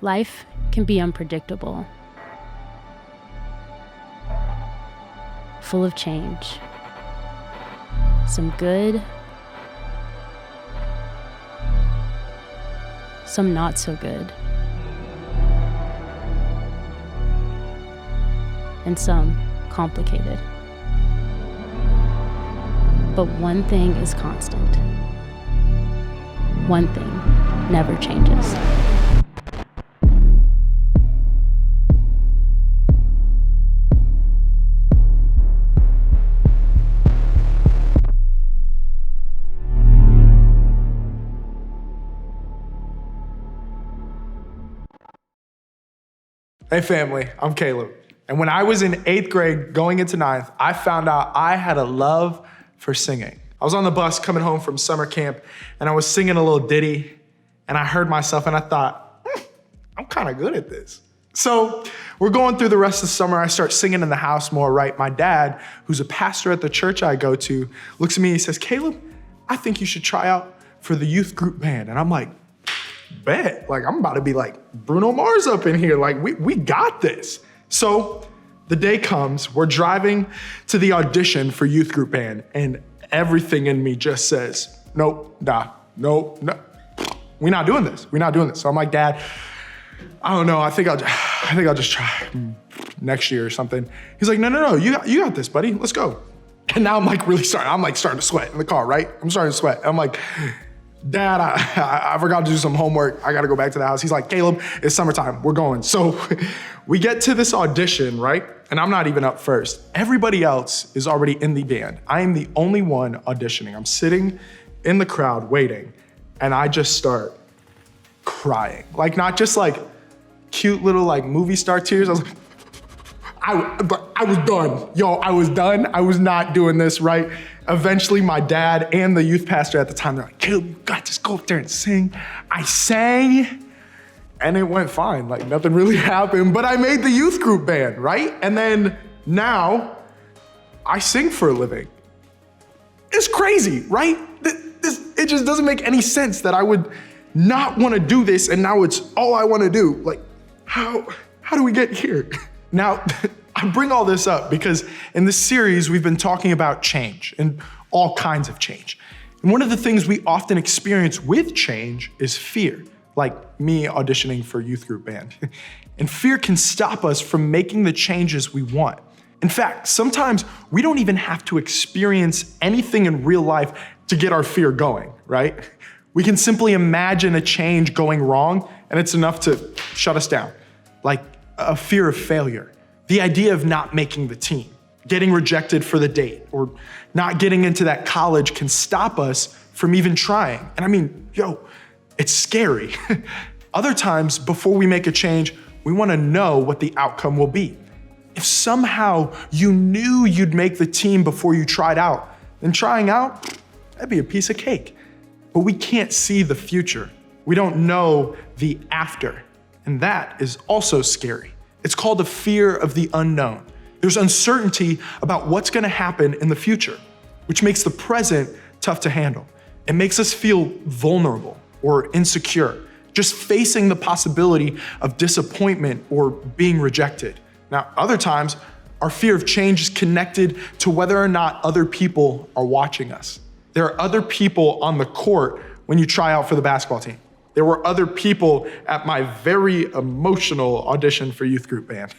Life can be unpredictable, full of change. Some good, some not so good, and some complicated. But one thing is constant. One thing never changes. Hey family, I'm Caleb. And when I was in 8th grade going into 9th, I found out I had a love for singing. I was on the bus coming home from summer camp and I was singing a little ditty and I heard myself and I thought, I'm kind of good at this. So we're going through the rest of the summer. I start singing in the house more, right? My dad, who's a pastor at the church I go to, looks at me and he says, Caleb, I think you should try out for the youth group band. And I'm like, bet, like I'm about to be like Bruno Mars up in here. Like we got this. So the day comes, we're driving to the audition for youth group band and everything in me just says, nope, nah, no, we're not doing this. We're not doing this. So I'm like, Dad, I don't know. I think I'll just try next year or something. He's like, no, you got this, buddy. Let's go. And now I'm like really starting. I'm like starting to sweat in the car, right? I'm starting to sweat. I'm like, Dad, I forgot to do some homework. I got to go back to the house. He's like, Caleb, it's summertime. We're going. So we get to this audition, right? And I'm not even up first. Everybody else is already in the band. I am the only one auditioning. I'm sitting in the crowd waiting, and I just start crying. Like not just like cute little like movie star tears. I was like, I was done. Yo, I was done. I was not doing this, right? Eventually, my dad and the youth pastor at the time, they're like, Caleb, you got to go up there and sing. I sang, and it went fine. Like, nothing really happened, but I made the youth group band, right? And then now, I sing for a living. It's crazy, right? It just doesn't make any sense that I would not want to do this, and now it's all I want to do. Like, how do we get here? Now, I bring all this up because in this series, we've been talking about change and all kinds of change. And one of the things we often experience with change is fear, like me auditioning for youth group band. And fear can stop us from making the changes we want. In fact, sometimes we don't even have to experience anything in real life to get our fear going, right? We can simply imagine a change going wrong, and it's enough to shut us down, like a fear of failure. The idea of not making the team, getting rejected for the date, or not getting into that college can stop us from even trying. And I mean, it's scary. Other times, before we make a change, we want to know what the outcome will be. If somehow you knew you'd make the team before you tried out, then trying out, that'd be a piece of cake. But we can't see the future. We don't know the after. And that is also scary. It's called the fear of the unknown. There's uncertainty about what's gonna happen in the future, which makes the present tough to handle. It makes us feel vulnerable or insecure, just facing the possibility of disappointment or being rejected. Now, other times, our fear of change is connected to whether or not other people are watching us. There are other people on the court when you try out for the basketball team. There were other people at my very emotional audition for youth group band.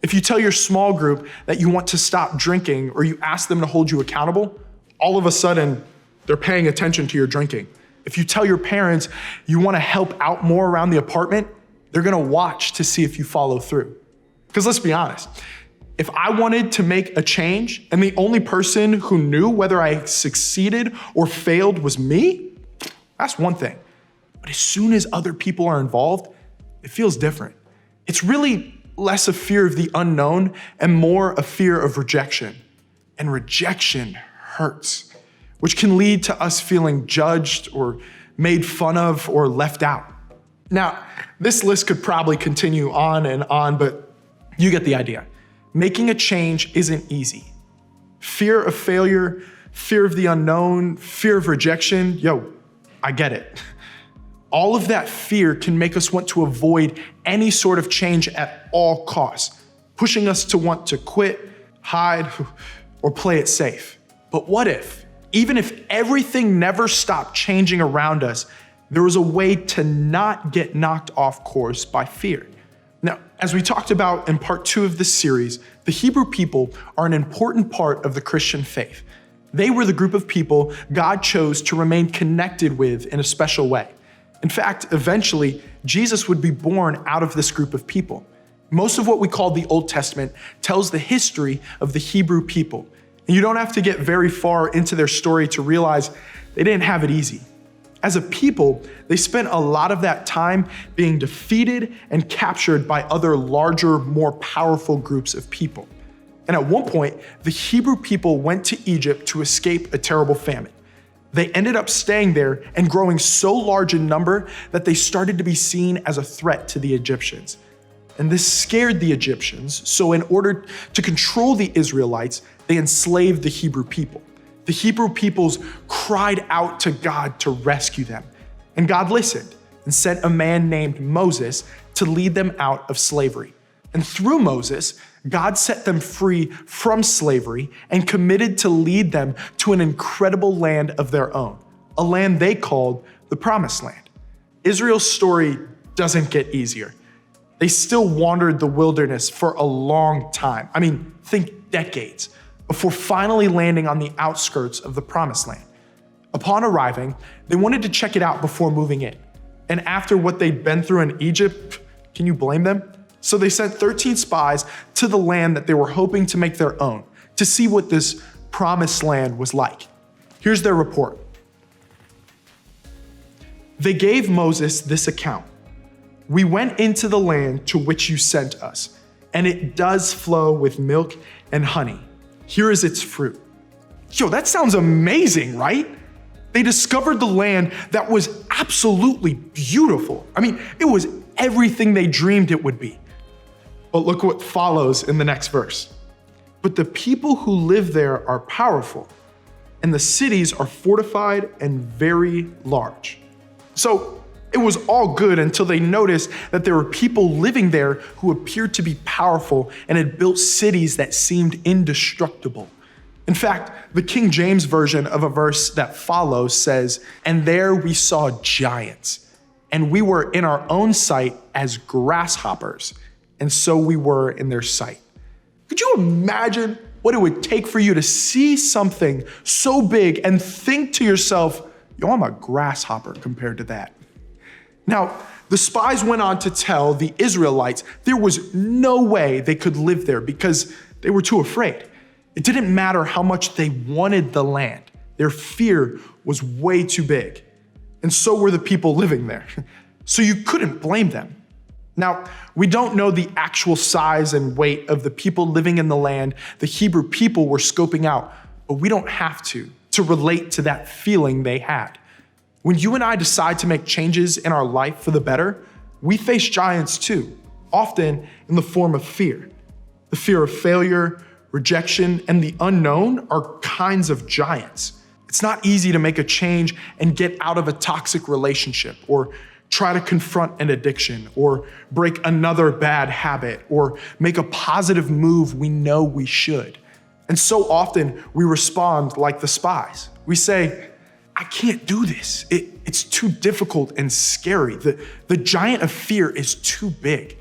If you tell your small group that you want to stop drinking or you ask them to hold you accountable, all of a sudden, they're paying attention to your drinking. If you tell your parents you want to help out more around the apartment, they're gonna watch to see if you follow through. Because let's be honest, if I wanted to make a change and the only person who knew whether I succeeded or failed was me, that's one thing. But as soon as other people are involved, it feels different. It's really less a fear of the unknown and more a fear of rejection. And rejection hurts, which can lead to us feeling judged or made fun of or left out. Now, this list could probably continue on, but you get the idea. Making a change isn't easy. Fear of failure, fear of the unknown, fear of rejection, I get it. All of that fear can make us want to avoid any sort of change at all costs, pushing us to want to quit, hide, or play it safe. But what if, even if everything never stopped changing around us, there was a way to not get knocked off course by fear? Now, as we talked about in part 2 of this series, the Hebrew people are an important part of the Christian faith. They were the group of people God chose to remain connected with in a special way. In fact, eventually, Jesus would be born out of this group of people. Most of what we call the Old Testament tells the history of the Hebrew people. And you don't have to get very far into their story to realize they didn't have it easy. As a people, they spent a lot of that time being defeated and captured by other larger, more powerful groups of people. And at one point, the Hebrew people went to Egypt to escape a terrible famine. They ended up staying there and growing so large in number that they started to be seen as a threat to the Egyptians. And this scared the Egyptians, so in order to control the Israelites, they enslaved the Hebrew people. The Hebrew peoples cried out to God to rescue them. And God listened and sent a man named Moses to lead them out of slavery. And through Moses, God set them free from slavery and committed to lead them to an incredible land of their own, a land they called the Promised Land. Israel's story doesn't get easier. They still wandered the wilderness for a long time. Think decades, before finally landing on the outskirts of the Promised Land. Upon arriving, they wanted to check it out before moving in. And after what they'd been through in Egypt, can you blame them? So they sent 13 spies to the land that they were hoping to make their own, to see what this Promised Land was like. Here's their report. They gave Moses this account. "We went into the land to which you sent us, and it does flow with milk and honey. Here is its fruit." Yo, that sounds amazing, right? They discovered the land that was absolutely beautiful. It was everything they dreamed it would be. But look what follows in the next verse. "But the people who live there are powerful, and the cities are fortified and very large." So it was all good until they noticed that there were people living there who appeared to be powerful and had built cities that seemed indestructible. In fact, the King James version of a verse that follows says, "And there we saw giants, and we were in our own sight as grasshoppers, and so we were in their sight." Could you imagine what it would take for you to see something so big and think to yourself, yo, I'm a grasshopper compared to that? Now, the spies went on to tell the Israelites there was no way they could live there because they were too afraid. It didn't matter how much they wanted the land. Their fear was way too big. And so were the people living there. So you couldn't blame them. Now, we don't know the actual size and weight of the people living in the land the Hebrew people were scoping out, but we don't have to relate to that feeling they had. When you and I decide to make changes in our life for the better, we face giants too, often in the form of fear. The fear of failure, rejection, and the unknown are kinds of giants. It's not easy to make a change and get out of a toxic relationship, or try to confront an addiction, or break another bad habit, or make a positive move we know we should. And so often we respond like the spies. We say, I can't do this. It's too difficult and scary. The giant of fear is too big.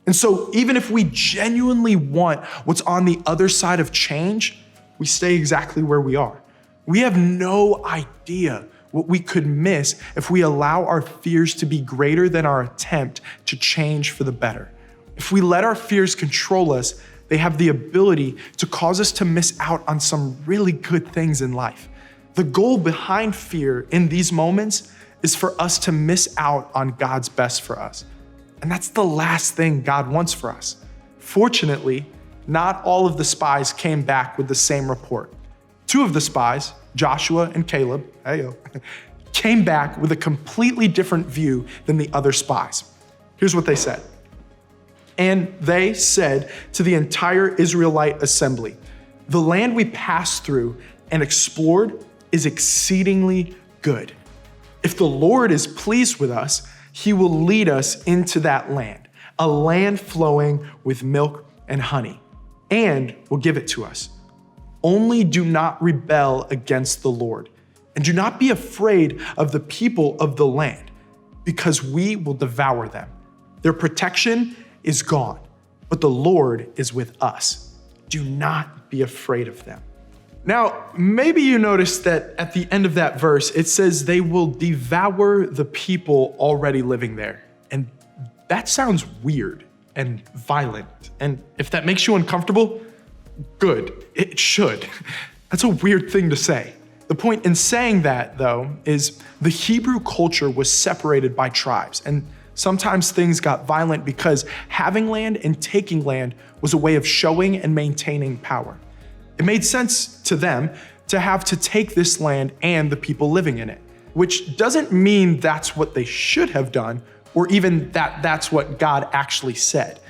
And so even if we genuinely want what's on the other side of change, we stay exactly where we are. We have no idea what we could miss if we allow our fears to be greater than our attempt to change for the better. If we let our fears control us, they have the ability to cause us to miss out on some really good things in life. The goal behind fear in these moments is for us to miss out on God's best for us. And that's the last thing God wants for us. Fortunately, not all of the spies came back with the same report. 2 of the spies, Joshua and Caleb, came back with a completely different view than the other spies. Here's what they said. And they said to the entire Israelite assembly, "The land we passed through and explored is exceedingly good. If the Lord is pleased with us, he will lead us into that land, a land flowing with milk and honey, and will give it to us. Only do not rebel against the Lord, and do not be afraid of the people of the land, because we will devour them. Their protection is gone, but the Lord is with us. Do not be afraid of them. Now, maybe you noticed that at the end of that verse, it says they will devour the people already living there. And that sounds weird and violent. And if that makes you uncomfortable, good, it should. That's a weird thing to say. The point in saying that, though, is the Hebrew culture was separated by tribes, and sometimes things got violent because having land and taking land was a way of showing and maintaining power. It made sense to them to have to take this land and the people living in it, which doesn't mean that's what they should have done, or even that that's what God actually said.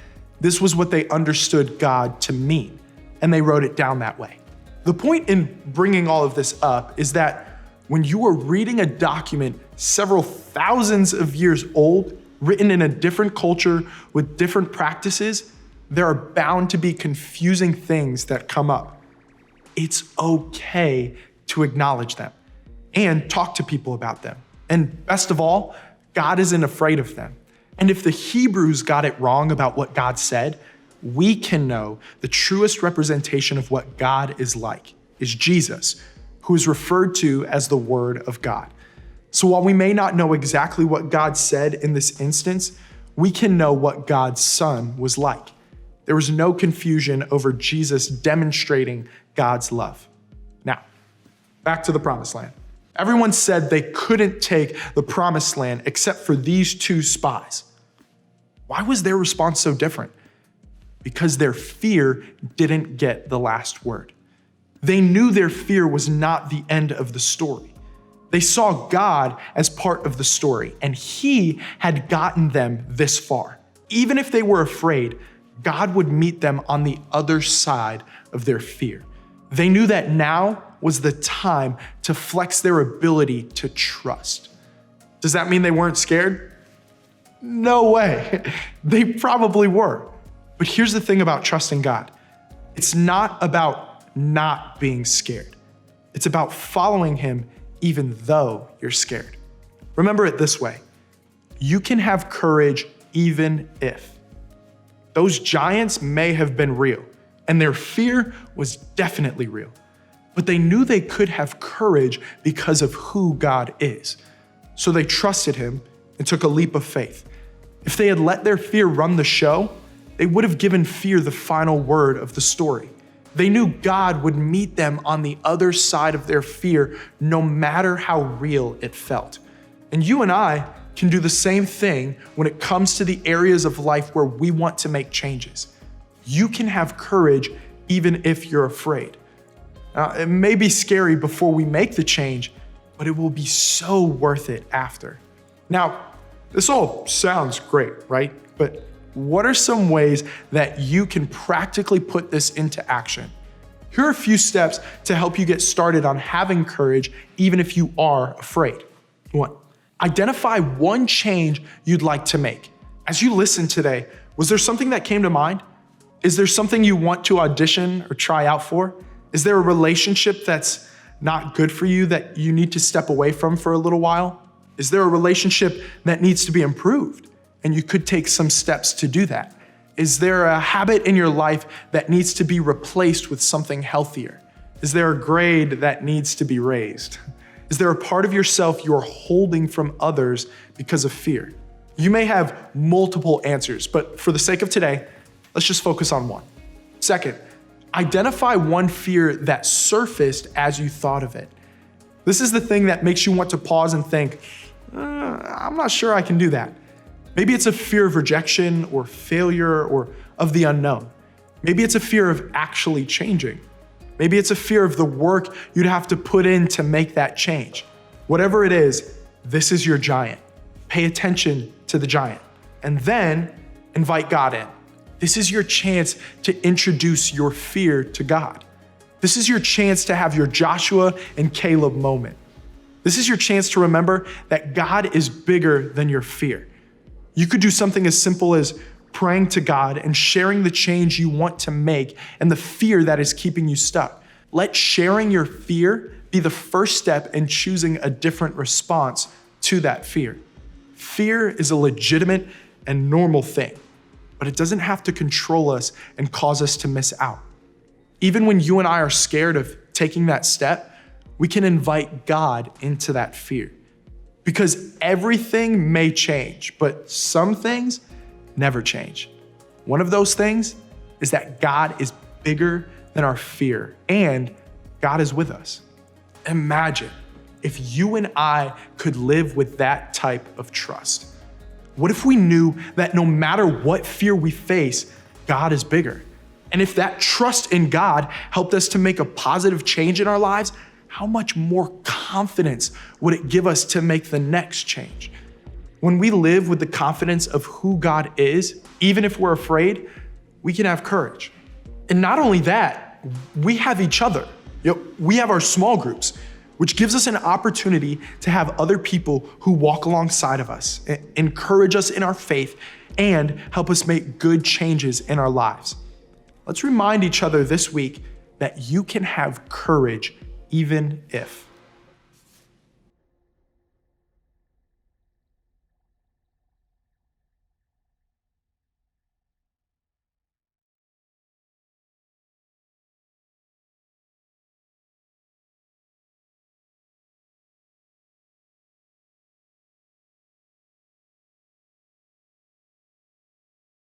This was what they understood God to mean, and they wrote it down that way. The point in bringing all of this up is that when you are reading a document several thousands of years old, written in a different culture with different practices, there are bound to be confusing things that come up. It's okay to acknowledge them and talk to people about them. And best of all, God isn't afraid of them. And if the Hebrews got it wrong about what God said, we can know the truest representation of what God is like is Jesus, who is referred to as the Word of God. So while we may not know exactly what God said in this instance, we can know what God's Son was like. There was no confusion over Jesus demonstrating God's love. Now, back to the Promised Land. Everyone said they couldn't take the Promised Land except for these two spies. Why was their response so different? Because their fear didn't get the last word. They knew their fear was not the end of the story. They saw God as part of the story, and he had gotten them this far. Even if they were afraid, God would meet them on the other side of their fear. They knew that now was the time to flex their ability to trust. Does that mean they weren't scared? No way. They probably were. But here's the thing about trusting God. It's not about not being scared. It's about following him even though you're scared. Remember it this way. You can have courage even if. Those giants may have been real, and their fear was definitely real. But they knew they could have courage because of who God is. So they trusted him and took a leap of faith. If they had let their fear run the show, they would have given fear the final word of the story. They knew God would meet them on the other side of their fear, no matter how real it felt. And you and I can do the same thing when it comes to the areas of life where we want to make changes. You can have courage even if you're afraid. It may be scary before we make the change, but it will be so worth it after. Now, this all sounds great, right? But what are some ways that you can practically put this into action? Here are a few steps to help you get started on having courage, even if you are afraid. 1, identify one change you'd like to make. As you listened today, was there something that came to mind? Is there something you want to audition or try out for? Is there a relationship that's not good for you that you need to step away from for a little while? Is there a relationship that needs to be improved and you could take some steps to do that? Is there a habit in your life that needs to be replaced with something healthier? Is there a grade that needs to be raised? Is there a part of yourself you're holding from others because of fear? You may have multiple answers, but for the sake of today, let's just focus on one. 2nd, identify one fear that surfaced as you thought of it. This is the thing that makes you want to pause and think, I'm not sure I can do that. Maybe it's a fear of rejection or failure or of the unknown. Maybe it's a fear of actually changing. Maybe it's a fear of the work you'd have to put in to make that change. Whatever it is, this is your giant. Pay attention to the giant and then invite God in. This is your chance to introduce your fear to God. This is your chance to have your Joshua and Caleb moment. This is your chance to remember that God is bigger than your fear. You could do something as simple as praying to God and sharing the change you want to make and the fear that is keeping you stuck. Let sharing your fear be the first step in choosing a different response to that fear. Fear is a legitimate and normal thing, but it doesn't have to control us and cause us to miss out. Even when you and I are scared of taking that step, we can invite God into that fear. Because everything may change, but some things never change. One of those things is that God is bigger than our fear, and God is with us. Imagine if you and I could live with that type of trust. What if we knew that no matter what fear we face, God is bigger? And if that trust in God helped us to make a positive change in our lives, how much more confidence would it give us to make the next change? When we live with the confidence of who God is, even if we're afraid, we can have courage. And not only that, we have each other. We have our small groups, which gives us an opportunity to have other people who walk alongside of us, encourage us in our faith, and help us make good changes in our lives. Let's remind each other this week that you can have courage even if.